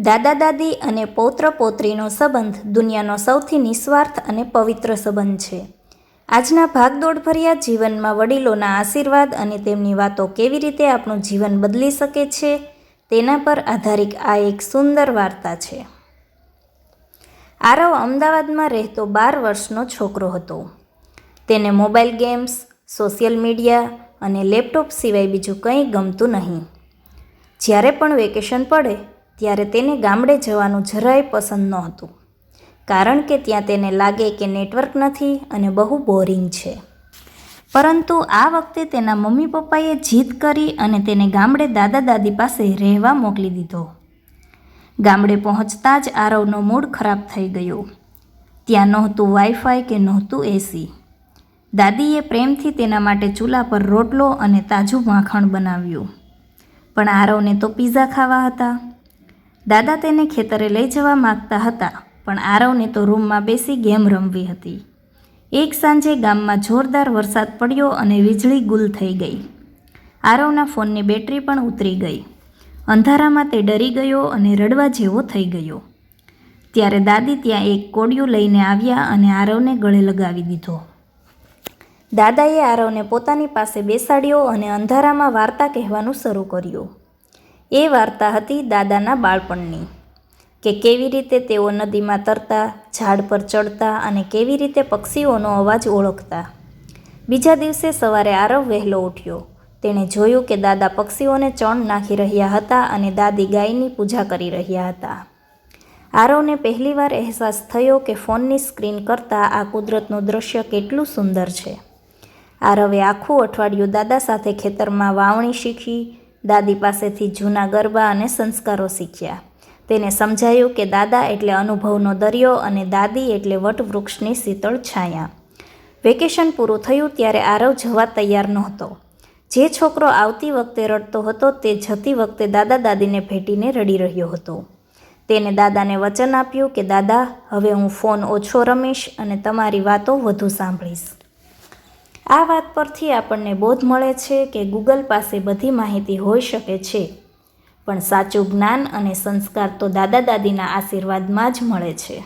દાદા દાદી અને પૌત્ર પૌત્રીનો સંબંધ દુનિયાનો સૌથી નિસ્વાર્થ અને પવિત્ર સંબંધ છે. આજના ભાગદોડભર્યા જીવનમાં વડીલોના આશીર્વાદ અને તેમની વાતો કેવી રીતે આપણું જીવન બદલી શકે છે તેના પર આધારિત આ એક સુંદર વાર્તા છે. આરવ અમદાવાદમાં રહેતો 12 વર્ષનો છોકરો હતો. તેને મોબાઈલ ગેમ્સ, સોશિયલ મીડિયા અને લેપટોપ સિવાય બીજું કંઈ ગમતું નહીં. જ્યારે પણ વેકેશન પડે ત્યારે તેને ગામડે જવાનું જરાય પસંદ નહોતું, કારણ કે ત્યાં તેને લાગે કે નેટવર્ક નથી અને બહુ બોરિંગ છે. પરંતુ આ વખતે તેના મમ્મી પપ્પાએ જીદ કરી અને તેને ગામડે દાદા દાદી પાસે રહેવા મોકલી દીધો. ગામડે પહોંચતા જ આરવનો મૂડ ખરાબ થઈ ગયો. ત્યાં નહોતું વાઈફાઈ કે નહોતું એસી. દાદીએ પ્રેમથી તેના માટે ચૂલા પર રોટલો અને તાજું માખણ બનાવ્યું, પણ આરવને તો પીઝા ખાવા હતા. દાદા તેને ખેતરે લઈ જવા માગતા હતા, પણ આરવને તો રૂમમાં બેસી ગેમ રમવી હતી. એક સાંજે ગામમાં જોરદાર વરસાદ પડ્યો અને વીજળી ગુલ થઈ ગઈ. આરવના ફોનની બેટરી પણ ઉતરી ગઈ. અંધારામાં તે ડરી ગયો અને રડવા જેવો થઈ ગયો. ત્યારે દાદી ત્યાં એક કોડિયું લઈને આવ્યા અને આરવને ગળે લગાવી દીધો. દાદાએ આરવને પોતાની પાસે બેસાડ્યો અને અંધારામાં વાર્તા કહેવાનું શરૂ કર્યું. એ વાર્તા હતી દાદાના બાળપણની, કે કેવી રીતે તેઓ નદીમાં તરતા, ઝાડ પર ચડતા અને કેવી રીતે પક્ષીઓનો અવાજ ઓળખતા. બીજા દિવસે સવારે આરવ વહેલો ઉઠ્યો. તેણે જોયું કે દાદા પક્ષીઓને ચણ નાખી રહ્યા હતા અને દાદી ગાયની પૂજા કરી રહ્યા હતા. આરવને પહેલીવાર અહેસાસ થયો કે ફોનની સ્ક્રીન કરતાં આ કુદરતનું દૃશ્ય કેટલું સુંદર છે. આરવે આખું અઠવાડિયું દાદા સાથે ખેતરમાં વાવણી શીખી, દાદી પાસેથી જૂના ગરબા અને સંસ્કારો શીખ્યા. તેને સમજાયું કે દાદા એટલે અનુભવનો દરિયો અને દાદી એટલે વટવૃક્ષની શીતળ છાયા. વેકેશન પૂરું થયું ત્યારે આરવ જવા તૈયાર નહોતો. જે છોકરો આવતી વખતે રડતો હતો તે જતી વખતે દાદા દાદીને ભેટીને રડી રહ્યો હતો. તેને દાદાને વચન આપ્યું કે દાદા, હવે હું ફોન ઓછો રમીશ અને તમારી વાતો વધુ સાંભળીશ. આ વાત પરથી આપણને બોધ મળે છે કે ગૂગલ પાસે બધી માહિતી હોઈ શકે છે, પણ સાચું જ્ઞાન અને સંસ્કાર તો દાદા દાદીના આશીર્વાદમાં જ મળે છે.